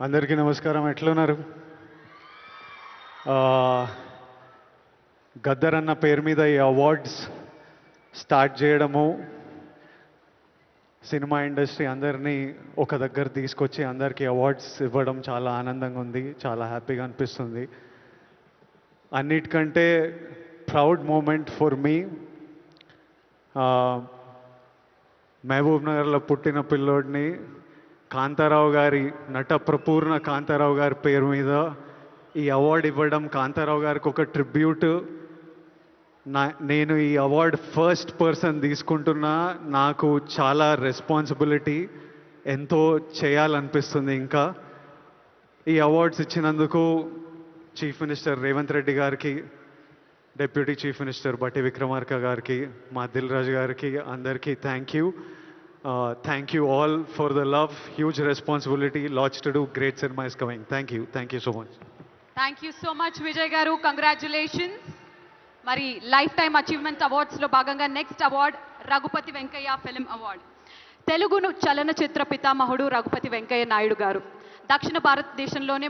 అందరికీ నమస్కారం. ఎట్లున్నారు? గద్దర్ అన్న పేరు మీద ఈ అవార్డ్స్ స్టార్ట్ చేయడము, సినిమా ఇండస్ట్రీ అందరినీ ఒక దగ్గర తీసుకొచ్చి అందరికీ అవార్డ్స్ ఇవ్వడం చాలా ఆనందంగా ఉంది, చాలా హ్యాపీగా అనిపిస్తుంది. అన్నిటికంటే ప్రౌడ్ మూమెంట్ ఫర్ మీ, మహబూబ్ నగర్లో పుట్టిన పిల్లోడిని కాంతారావు గారి, నట ప్రపూర్ణ కాంతారావు గారి పేరు మీద ఈ అవార్డు ఇవ్వడం, కాంతారావు గారికి ఒక ట్రిబ్యూట్. నేను ఈ అవార్డు ఫస్ట్ పర్సన్ తీసుకుంటున్నా. నాకు చాలా రెస్పాన్సిబిలిటీ, ఎంతో చేయాలనిపిస్తుంది. ఇంకా ఈ అవార్డ్స్ ఇచ్చినందుకు చీఫ్ మినిస్టర్ రేవంత్ రెడ్డి గారికి, డిప్యూటీ చీఫ్ మినిస్టర్ బట్టి విక్రమార్క గారికి, మా దిల్ రాజు గారికి, అందరికీ thank you. Thank you all for the love. Huge responsibility, lots to do. Great cinema is coming. Thank you so much. Thank you so much Vijay garu. Congratulations. Mari lifetime achievement awards lo bhaganga next award Raghupati Venkayya Film Award. Telugu chalana chitra pitamahudu Raghupati Venkayya Naidu garu. Dakshina Bharat deshamlone